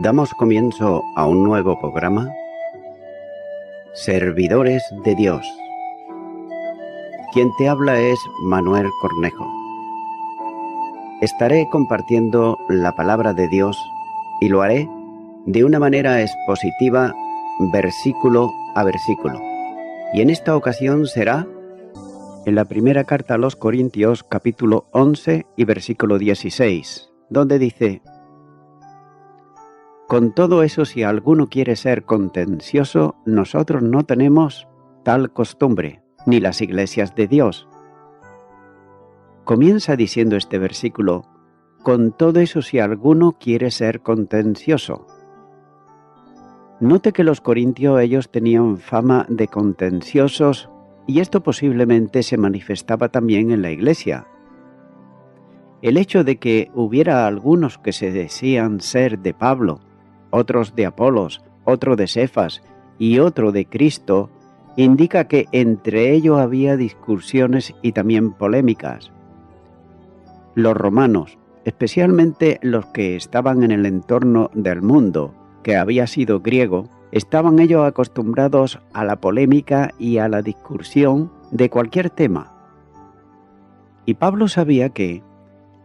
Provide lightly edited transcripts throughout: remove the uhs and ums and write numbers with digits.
Damos comienzo a un nuevo programa, Servidores de Dios. Quien te habla es Manuel Cornejo. Estaré compartiendo la palabra de Dios y lo haré de una manera expositiva, versículo a versículo. Y en esta ocasión será en la primera carta a los Corintios, capítulo 11 y versículo 16, donde dice: Con todo eso, si alguno quiere ser contencioso, nosotros no tenemos tal costumbre, ni las iglesias de Dios. Comienza diciendo este versículo: con todo eso, si alguno quiere ser contencioso. Note que los corintios ellos tenían fama de contenciosos y esto posiblemente se manifestaba también en la iglesia. El hecho de que hubiera algunos que se decían ser de Pablo, otros de Apolos, otro de Cefas y otro de Cristo, indica que entre ellos había discusiones y también polémicas. Los romanos, especialmente los que estaban en el entorno del mundo, que había sido griego, estaban ellos acostumbrados a la polémica y a la discusión de cualquier tema. Y Pablo sabía que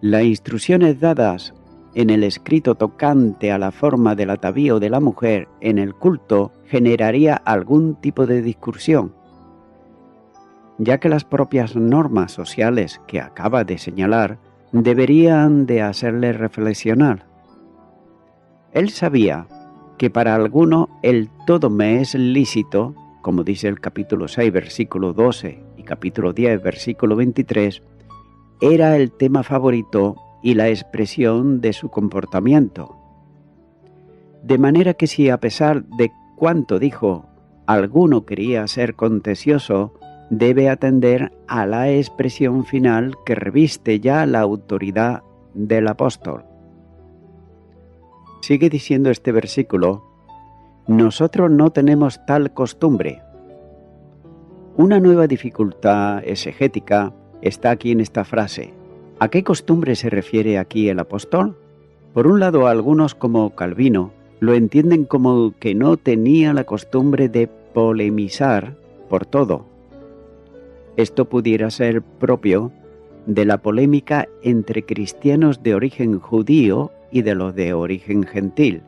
las instrucciones dadas en el escrito tocante a la forma del atavío de la mujer en el culto generaría algún tipo de discusión, ya que las propias normas sociales que acaba de señalar deberían de hacerle reflexionar. Él sabía que para algunos el todo me es lícito, como dice el capítulo 6, versículo 12 y capítulo 10, versículo 23, era el tema favorito y la expresión de su comportamiento. De manera que si a pesar de cuanto dijo, alguno quería ser contencioso, debe atender a la expresión final que reviste ya la autoridad del apóstol. Sigue diciendo este versículo: nosotros no tenemos tal costumbre. Una nueva dificultad exegética está aquí en esta frase. ¿A qué costumbre se refiere aquí el apóstol? Por un lado, algunos como Calvino lo entienden como que no tenía la costumbre de polemizar por todo. Esto pudiera ser propio de la polémica entre cristianos de origen judío y de los de origen gentil,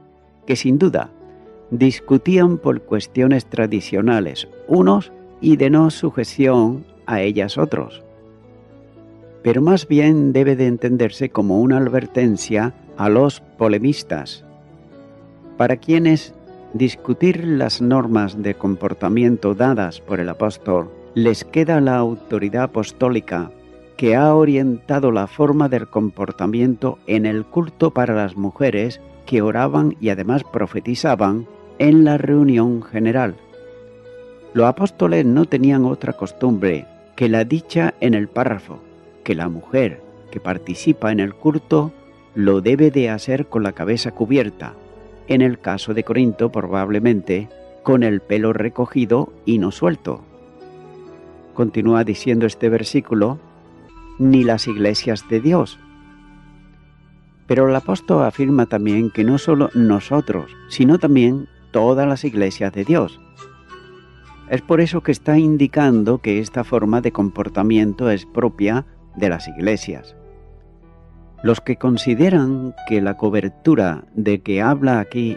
que sin duda discutían por cuestiones tradicionales unos y de no sujeción a ellas otros. Pero más bien debe de entenderse como una advertencia a los polemistas, para quienes discutir las normas de comportamiento dadas por el apóstol les queda la autoridad apostólica que ha orientado la forma del comportamiento en el culto para las mujeres que oraban y además profetizaban en la reunión general. Los apóstoles no tenían otra costumbre que la dicha en el párrafo, que la mujer que participa en el culto lo debe de hacer con la cabeza cubierta, en el caso de Corinto probablemente con el pelo recogido y no suelto. Continúa diciendo este versículo: ni las iglesias de Dios. Pero el apóstol afirma también que no solo nosotros, sino también todas las iglesias de Dios. Es por eso que está indicando que esta forma de comportamiento es propia de las iglesias. Los que consideran que la cobertura de que habla aquí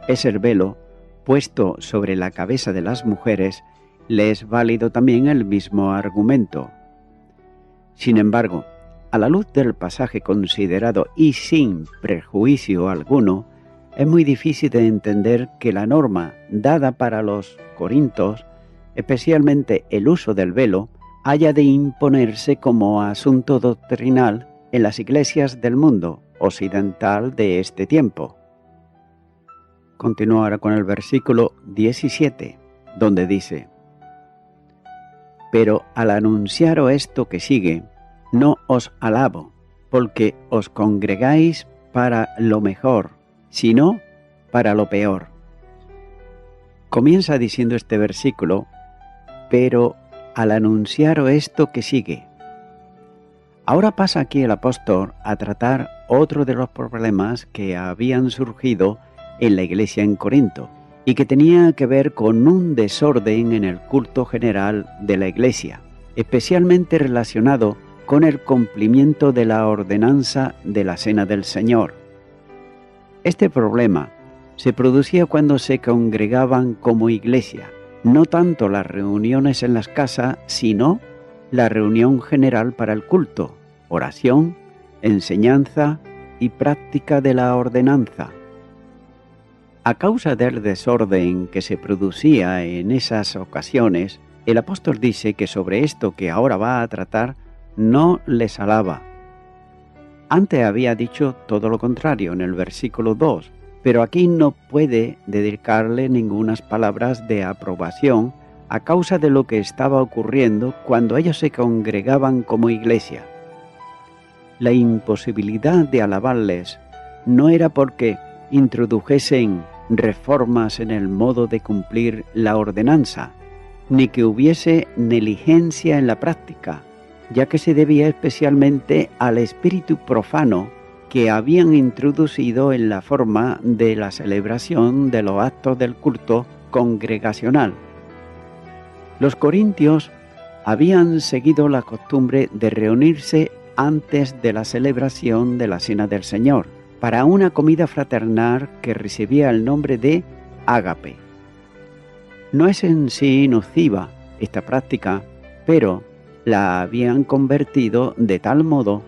es el velo puesto sobre la cabeza de las mujeres, les es válido también el mismo argumento. Sin embargo, a la luz del pasaje considerado y sin prejuicio alguno, es muy difícil de entender que la norma dada para los corintios, especialmente el uso del velo, haya de imponerse como asunto doctrinal en las iglesias del mundo occidental de este tiempo. Continúo ahora con el versículo 17, donde dice: pero al anunciaros esto que sigue, no os alabo, porque os congregáis para lo mejor, sino para lo peor. Comienza diciendo este versículo: pero al anunciaros esto que sigue. Ahora pasa aquí el apóstol a tratar otro de los problemas que habían surgido en la iglesia en Corinto y que tenía que ver con un desorden en el culto general de la iglesia, especialmente relacionado con el cumplimiento de la ordenanza de la Cena del Señor. Este problema se producía cuando se congregaban como iglesia, no tanto las reuniones en las casas, sino la reunión general para el culto, oración, enseñanza y práctica de la ordenanza. A causa del desorden que se producía en esas ocasiones, el apóstol dice que sobre esto que ahora va a tratar no les alaba. Antes había dicho todo lo contrario en el versículo 2, pero aquí no puede dedicarle ningunas palabras de aprobación a causa de lo que estaba ocurriendo cuando ellos se congregaban como iglesia. La imposibilidad de alabarles no era porque introdujesen reformas en el modo de cumplir la ordenanza, ni que hubiese negligencia en la práctica, ya que se debía especialmente al espíritu profano que habían introducido en la forma de la celebración de los actos del culto congregacional. Los corintios habían seguido la costumbre de reunirse antes de la celebración de la Cena del Señor, para una comida fraternal que recibía el nombre de ágape. No es en sí nociva esta práctica, pero la habían convertido de tal modo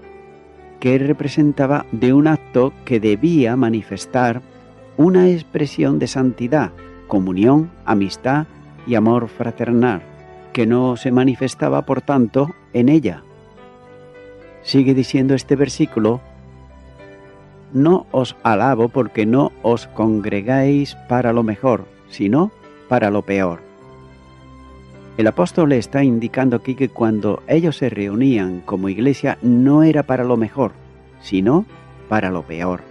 que representaba de un acto que debía manifestar una expresión de santidad, comunión, amistad y amor fraternal, que no se manifestaba por tanto en ella. Sigue diciendo este versículo: no os alabo porque no os congregáis para lo mejor, sino para lo peor. El apóstol le está indicando aquí que cuando ellos se reunían como iglesia no era para lo mejor, sino para lo peor,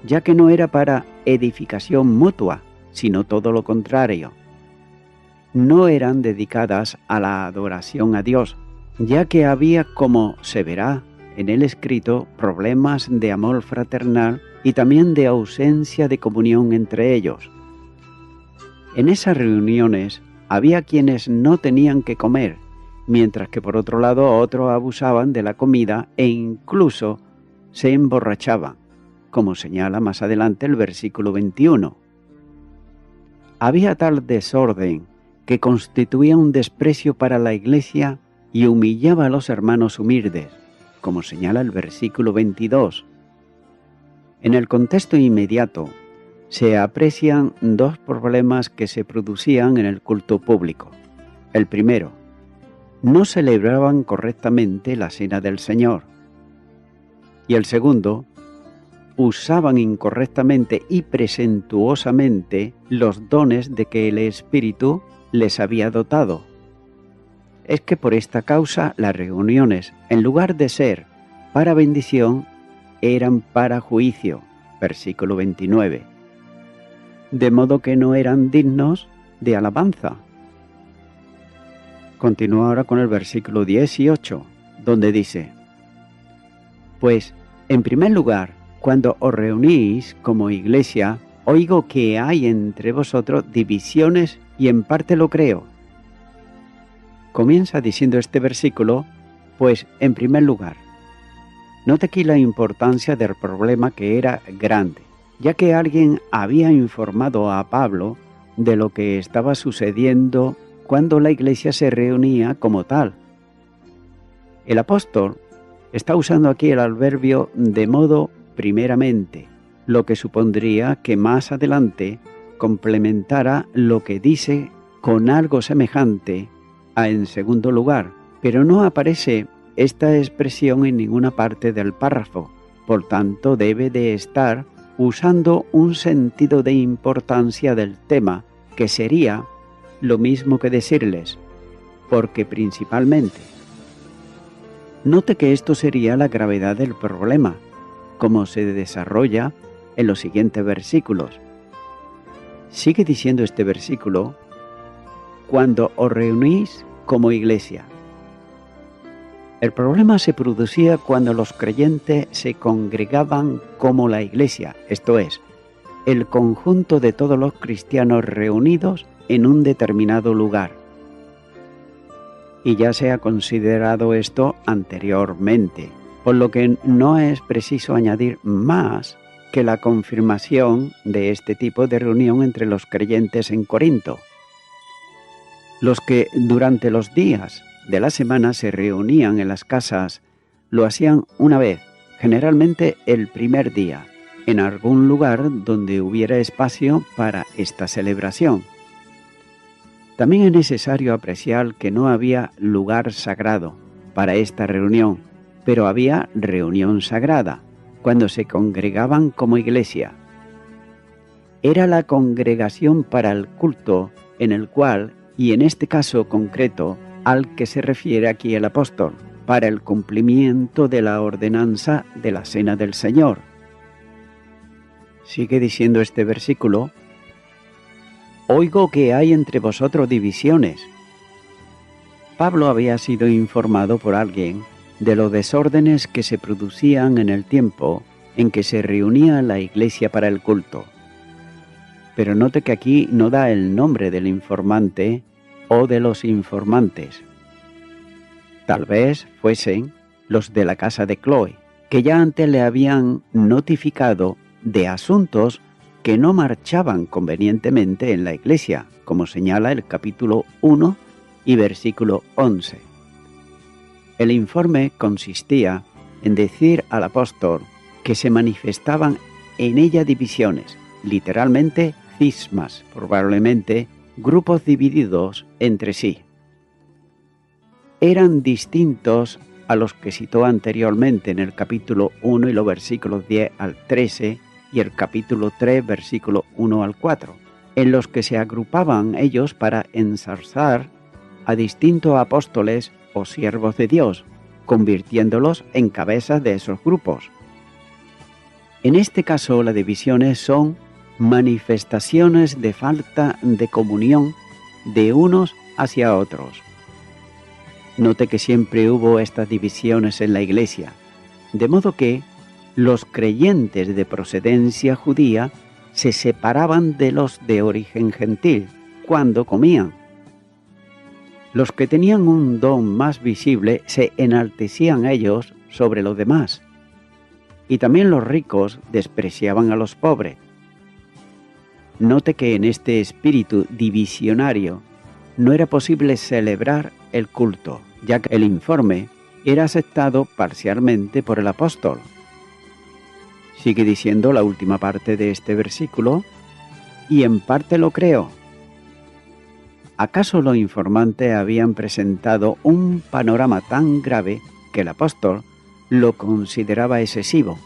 ya que no era para edificación mutua, sino todo lo contrario. No eran dedicadas a la adoración a Dios, ya que había, como se verá en el escrito, problemas de amor fraternal y también de ausencia de comunión entre ellos. En esas reuniones había quienes no tenían que comer, mientras que por otro lado otros abusaban de la comida e incluso se emborrachaban, como señala más adelante el versículo 21. Había tal desorden que constituía un desprecio para la iglesia y humillaba a los hermanos humildes, como señala el versículo 22. En el contexto inmediato se aprecian dos problemas que se producían en el culto público. El primero, no celebraban correctamente la Cena del Señor. Y el segundo, usaban incorrectamente y presuntuosamente los dones de que el Espíritu les había dotado. Es que por esta causa las reuniones, en lugar de ser para bendición, eran para juicio, versículo 29. De modo que no eran dignos de alabanza. Continúa ahora con el versículo 18, donde dice: pues, en primer lugar, cuando os reunís como iglesia, oigo que hay entre vosotros divisiones y en parte lo creo. Comienza diciendo este versículo, pues, en primer lugar. Note aquí la importancia del problema, que era grande, ya que alguien había informado a Pablo de lo que estaba sucediendo cuando la iglesia se reunía como tal. El apóstol está usando aquí el adverbio de modo primeramente, lo que supondría que más adelante complementara lo que dice con algo semejante a en segundo lugar, pero no aparece esta expresión en ninguna parte del párrafo, por tanto debe de estar usando un sentido de importancia del tema, que sería lo mismo que decirles, porque principalmente. Note que esto sería la gravedad del problema, como se desarrolla en los siguientes versículos. Sigue diciendo este versículo: cuando os reunís como iglesia. El problema se producía cuando los creyentes se congregaban como la iglesia, esto es, el conjunto de todos los cristianos reunidos en un determinado lugar. Y ya se ha considerado esto anteriormente, por lo que no es preciso añadir más que la confirmación de este tipo de reunión entre los creyentes en Corinto. Los que durante los días de la semana se reunían en las casas lo hacían una vez, generalmente el primer día, en algún lugar donde hubiera espacio para esta celebración. También es necesario apreciar que no había lugar sagrado para esta reunión, pero había reunión sagrada, cuando se congregaban como iglesia. Era la congregación para el culto en el cual, y en este caso concreto, al que se refiere aquí el apóstol, para el cumplimiento de la ordenanza de la Cena del Señor. Sigue diciendo este versículo: «Oigo que hay entre vosotros divisiones». Pablo había sido informado por alguien de los desórdenes que se producían en el tiempo en que se reunía la iglesia para el culto. Pero note que aquí no da el nombre del informante o de los informantes. Tal vez fuesen los de la casa de Cloé, que ya antes le habían notificado de asuntos que no marchaban convenientemente en la iglesia, como señala el capítulo 1 y versículo 11. El informe consistía en decir al apóstol que se manifestaban en ella divisiones, literalmente cismas, probablemente grupos divididos entre sí. Eran distintos a los que citó anteriormente en el capítulo 1 y los versículos 10 al 13 y el capítulo 3, versículo 1 al 4, en los que se agrupaban ellos para ensalzar a distintos apóstoles o siervos de Dios, convirtiéndolos en cabezas de esos grupos. En este caso, las divisiones son manifestaciones de falta de comunión de unos hacia otros. Note que siempre hubo estas divisiones en la iglesia, de modo que los creyentes de procedencia judía se separaban de los de origen gentil cuando comían. Los que tenían un don más visible se enaltecían ellos sobre los demás, y también los ricos despreciaban a los pobres. Note que en este espíritu divisionario no era posible celebrar el culto, ya que el informe era aceptado parcialmente por el apóstol. Sigue diciendo la última parte de este versículo: «Y en parte lo creo». ¿Acaso los informantes habían presentado un panorama tan grave que el apóstol lo consideraba excesivo,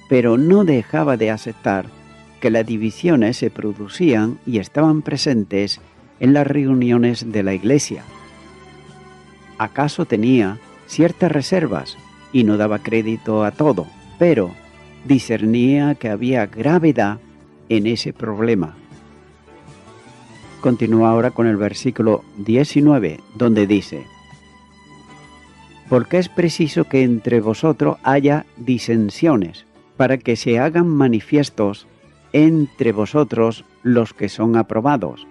pero no dejaba de aceptar que las divisiones se producían y estaban presentes en las reuniones de la iglesia? ¿Acaso tenía ciertas reservas y no daba crédito a todo, pero discernía que había gravedad en ese problema? Continúa ahora con el versículo 19, donde dice: «Porque es preciso que entre vosotros haya disensiones, para que se hagan manifiestos entre vosotros los que son aprobados».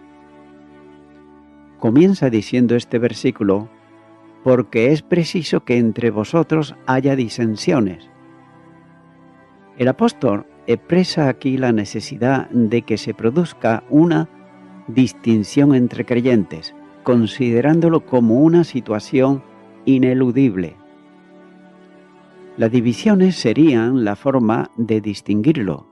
Comienza diciendo este versículo: «Porque es preciso que entre vosotros haya disensiones». El apóstol expresa aquí la necesidad de que se produzca una distinción entre creyentes, considerándolo como una situación ineludible. Las divisiones serían la forma de distinguirlo.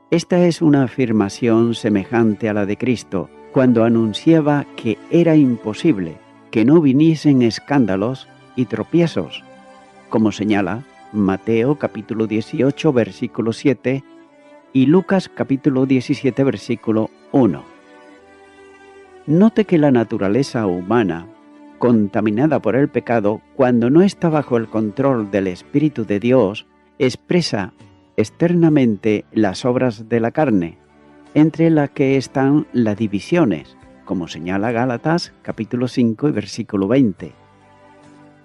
Esta es una afirmación semejante a la de Cristo, cuando anunciaba que era imposible que no viniesen escándalos y tropiezos, como señala Mateo capítulo 18, versículo 7 y Lucas capítulo 17, versículo 1. Note que la naturaleza humana, contaminada por el pecado, cuando no está bajo el control del Espíritu de Dios, expresa externamente las obras de la carne, entre las que están las divisiones, como señala Gálatas capítulo 5 y versículo 20.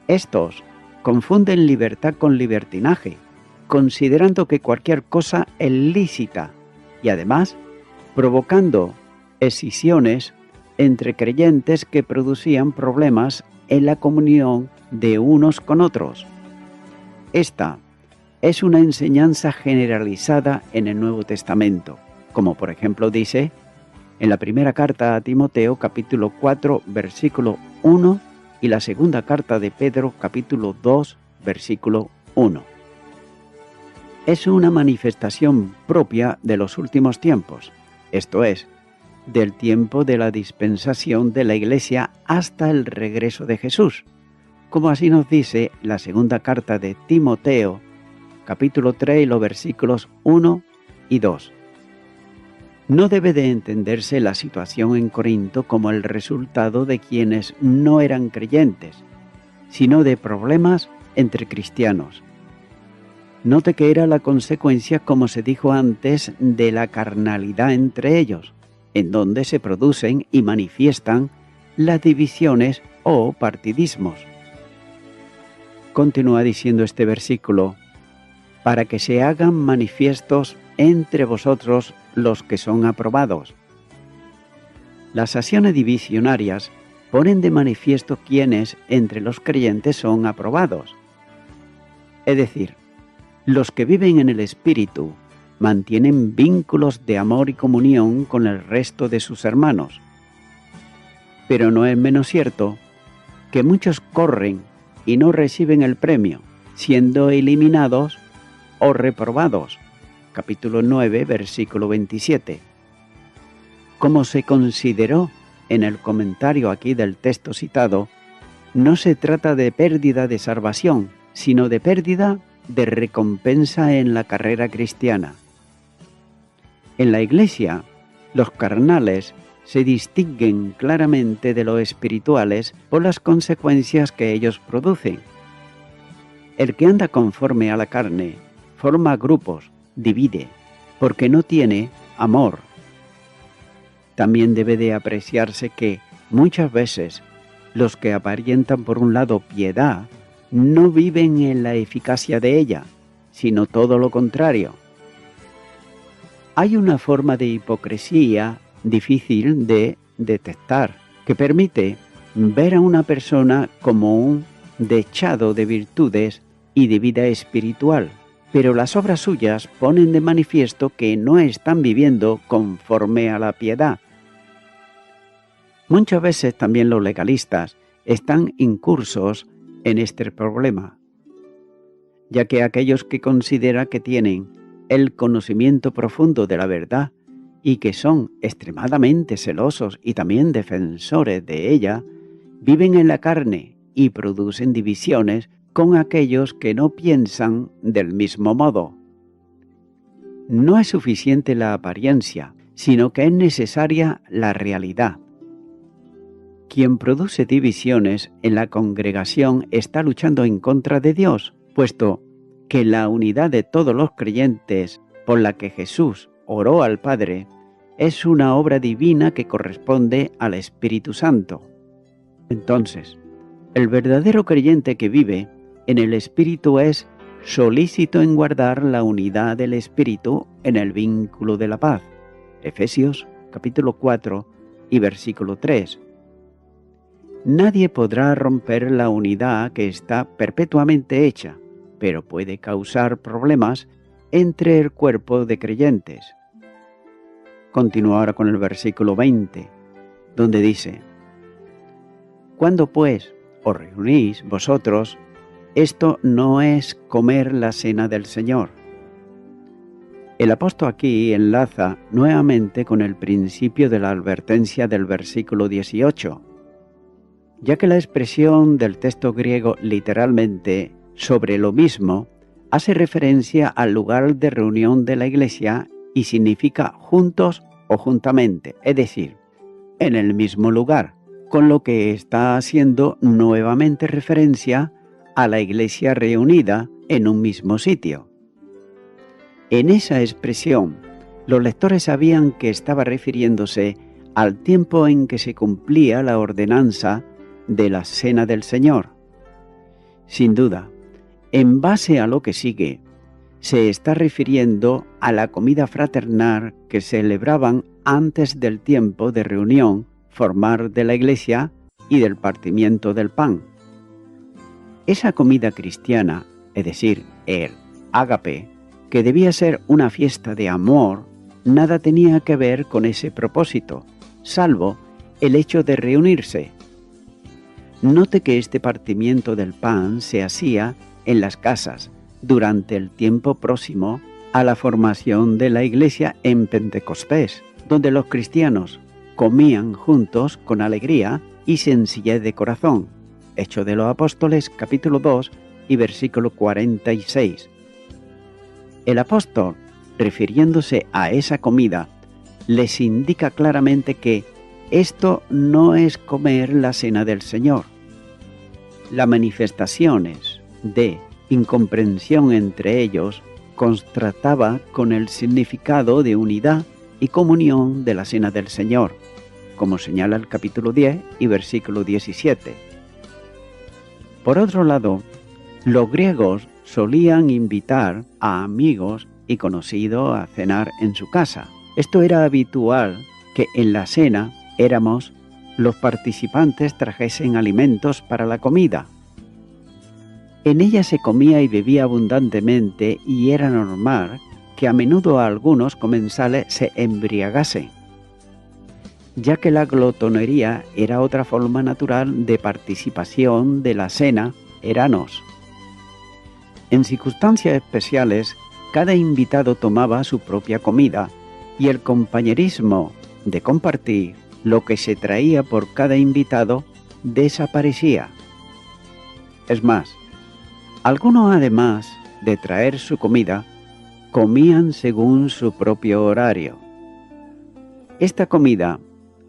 Estos confunden libertad con libertinaje, considerando que cualquier cosa es lícita, y además provocando escisiones entre creyentes que producían problemas en la comunión de unos con otros. Esta es una enseñanza generalizada en el Nuevo Testamento, como por ejemplo dice en la primera carta a Timoteo capítulo 4 versículo 1 y la segunda carta de Pedro capítulo 2 versículo 1. Es una manifestación propia de los últimos tiempos, esto es, del tiempo de la dispensación de la Iglesia hasta el regreso de Jesús, como así nos dice la segunda carta de Timoteo, capítulo 3, los versículos 1 y 2. No debe de entenderse la situación en Corinto como el resultado de quienes no eran creyentes, sino de problemas entre cristianos. Note que era la consecuencia, como se dijo antes, de la carnalidad entre ellos, en donde se producen y manifiestan las divisiones o partidismos. Continúa diciendo este versículo, para que se hagan manifiestos entre vosotros los que son aprobados. Las acciones divisionarias ponen de manifiesto quiénes entre los creyentes son aprobados. Es decir, los que viven en el Espíritu mantienen vínculos de amor y comunión con el resto de sus hermanos. Pero no es menos cierto que muchos corren y no reciben el premio, siendo eliminados o reprobados. Capítulo 9, versículo 27. Como se consideró en el comentario aquí del texto citado, no se trata de pérdida de salvación, sino de pérdida de recompensa en la carrera cristiana. En la Iglesia, los carnales se distinguen claramente de los espirituales por las consecuencias que ellos producen. El que anda conforme a la carne forma grupos, divide, porque no tiene amor. También debe de apreciarse que muchas veces los que aparentan por un lado piedad no viven en la eficacia de ella, sino todo lo contrario. Hay una forma de hipocresía difícil de detectar, que permite ver a una persona como un dechado de virtudes y de vida espiritual, pero las obras suyas ponen de manifiesto que no están viviendo conforme a la piedad. Muchas veces también los legalistas están incursos en este problema, ya que aquellos que consideran que tienen el conocimiento profundo de la verdad y que son extremadamente celosos y también defensores de ella, viven en la carne y producen divisiones con aquellos que no piensan del mismo modo. No es suficiente la apariencia, sino que es necesaria la realidad. Quien produce divisiones en la congregación está luchando en contra de Dios, puesto que la unidad de todos los creyentes por la que Jesús oró al Padre es una obra divina que corresponde al Espíritu Santo. Entonces, el verdadero creyente que vive en el Espíritu es solícito en guardar la unidad del Espíritu en el vínculo de la paz. Efesios capítulo 4 y versículo 3. Nadie podrá romper la unidad que está perpetuamente hecha, pero puede causar problemas entre el cuerpo de creyentes. Continúa ahora con el versículo 20, donde dice: Cuando pues os reunís vosotros, esto no es comer la cena del Señor. El apóstol aquí enlaza nuevamente con el principio de la advertencia del versículo 18, ya que la expresión del texto griego literalmente sobre lo mismo hace referencia al lugar de reunión de la iglesia y significa juntos o juntamente, es decir, en el mismo lugar, con lo que está haciendo nuevamente referencia a la iglesia reunida en un mismo sitio. En esa expresión, los lectores sabían que estaba refiriéndose al tiempo en que se cumplía la ordenanza de la Cena del Señor. Sin duda, en base a lo que sigue, se está refiriendo a la comida fraternal que celebraban antes del tiempo de reunión formal de la Iglesia y del partimiento del pan. Esa comida cristiana, es decir, el ágape, que debía ser una fiesta de amor, nada tenía que ver con ese propósito, salvo el hecho de reunirse. Note que este partimiento del pan se hacía en las casas durante el tiempo próximo a la formación de la Iglesia en Pentecostés, donde los cristianos comían juntos con alegría y sencillez de corazón. Hechos de los Apóstoles, capítulo 2 y versículo 46. El apóstol, refiriéndose a esa comida, les indica claramente que esto no es comer la cena del Señor. Las manifestaciones de incomprensión entre ellos contrastaba con el significado de unidad y comunión de la cena del Señor, como señala el capítulo 10 y versículo 17. Por otro lado, los griegos solían invitar a amigos y conocidos a cenar en su casa. Esto era habitual que en la cena los participantes trajesen alimentos para la comida. En ella se comía y bebía abundantemente y era normal que a menudo algunos comensales se embriagasen, ya que la glotonería era otra forma natural de participación de la cena eranos. En circunstancias especiales, cada invitado tomaba su propia comida y el compañerismo de compartir lo que se traía por cada invitado desaparecía. Es más, algunos, además de traer su comida, comían según su propio horario. Esta comida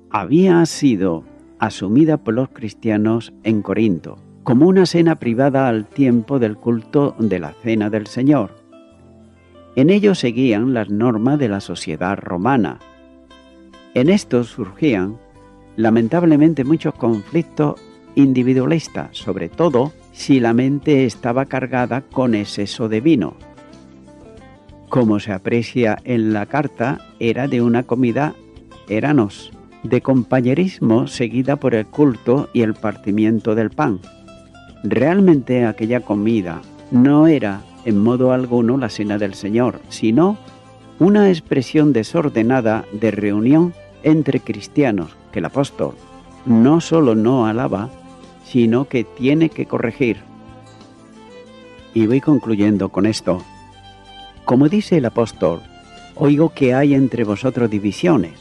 había sido asumida por los cristianos en Corinto como una cena privada al tiempo del culto de la Cena del Señor. En ello seguían las normas de la sociedad romana. En esto surgían, lamentablemente, muchos conflictos individualistas, sobre todo si la mente estaba cargada con exceso de vino. Como se aprecia en la carta, era de una comida eranos, de compañerismo seguida por el culto y el partimiento del pan. Realmente aquella comida no era en modo alguno la cena del Señor, sino una expresión desordenada de reunión entre cristianos que el apóstol no solo no alaba, sino que tiene que corregir. Y voy concluyendo con esto. Como dice el apóstol, oigo que hay entre vosotros divisiones.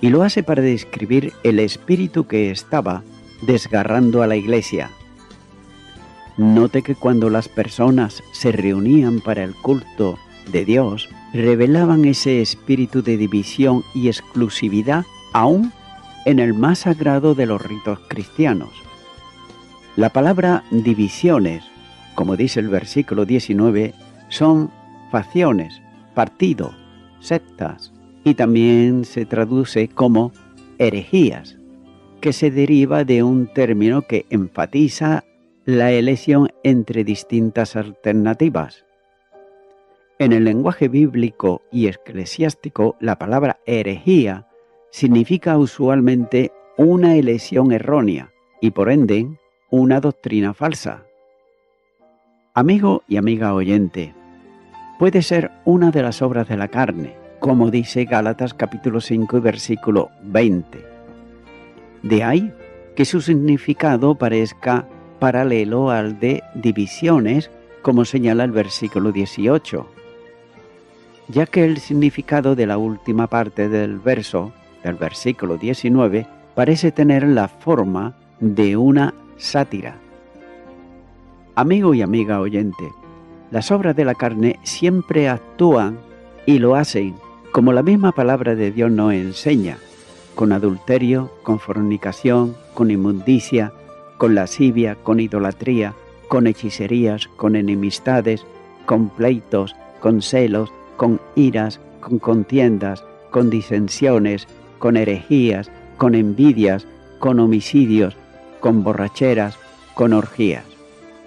Y lo hace para describir el espíritu que estaba desgarrando a la iglesia. Note que cuando las personas se reunían para el culto de Dios, revelaban ese espíritu de división y exclusividad aún en el más sagrado de los ritos cristianos. La palabra divisiones, como dice el versículo 19, son facciones, partidos, sectas, y también se traduce como herejías, que se deriva de un término que enfatiza la elección entre distintas alternativas. En el lenguaje bíblico y eclesiástico, la palabra herejía significa usualmente una elección errónea y por ende una doctrina falsa. Amigo y amiga oyente, puede ser una de las obras de la carne, como dice Gálatas capítulo 5 y versículo 20. De ahí que su significado parezca paralelo al de divisiones, como señala el versículo 18, ya que el significado de la última parte del verso, del versículo 19, parece tener la forma de una sátira. Amigo y amiga oyente, las obras de la carne siempre actúan y lo hacen como la misma palabra de Dios nos enseña, con adulterio, con fornicación, con inmundicia, con lascivia, con idolatría, con hechicerías, con enemistades, con pleitos, con celos, con iras, con contiendas, con disensiones, con herejías, con envidias, con homicidios, con borracheras, con orgías.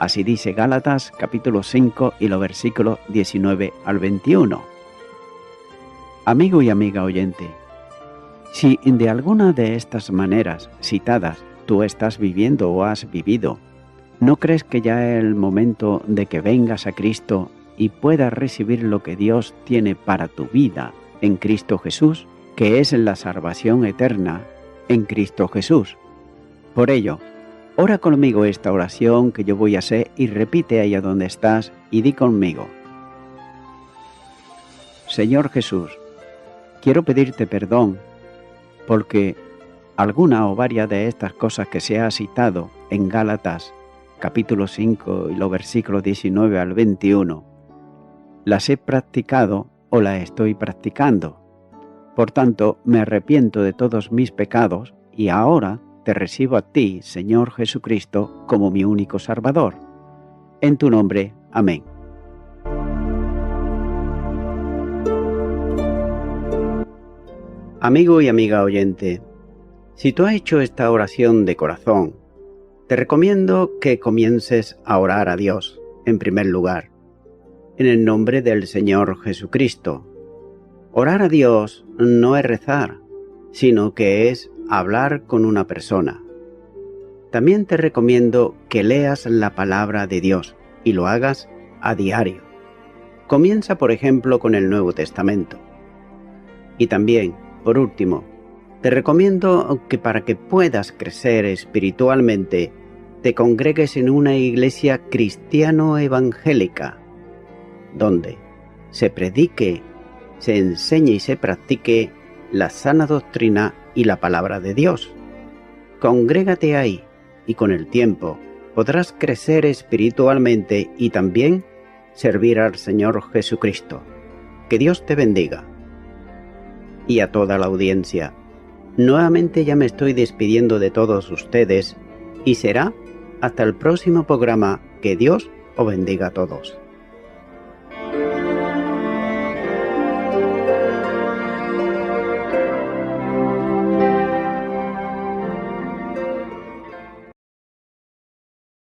Así dice Gálatas capítulo 5 y los versículos 19 al 21. Amigo y amiga oyente, si de alguna de estas maneras citadas tú estás viviendo o has vivido, ¿no crees que ya es el momento de que vengas a Cristo y puedas recibir lo que Dios tiene para tu vida en Cristo Jesús, que es la salvación eterna en Cristo Jesús? Por ello, ora conmigo esta oración que yo voy a hacer y repite allá donde estás y di conmigo. Señor Jesús, quiero pedirte perdón porque alguna o varias de estas cosas que se ha citado en Gálatas capítulo 5 y los versículos 19 al 21, las he practicado o las estoy practicando. Por tanto, me arrepiento de todos mis pecados y ahora te recibo a ti, Señor Jesucristo, como mi único Salvador. En tu nombre, amén. Amigo y amiga oyente, si tú has hecho esta oración de corazón, te recomiendo que comiences a orar a Dios, en primer lugar, en el nombre del Señor Jesucristo. Orar a Dios no es rezar, sino que es hablar con una persona. También te recomiendo que leas la palabra de Dios y lo hagas a diario. Comienza, por ejemplo, con el Nuevo Testamento. Y también, por último, te recomiendo que para que puedas crecer espiritualmente, te congregues en una iglesia cristiano-evangélica, donde se predique, se enseñe y se practique la sana doctrina y la palabra de Dios. Congrégate ahí y con el tiempo podrás crecer espiritualmente y también servir al Señor Jesucristo. Que Dios te bendiga. Y a toda la audiencia, nuevamente ya me estoy despidiendo de todos ustedes y será hasta el próximo programa. Que Dios os bendiga a todos.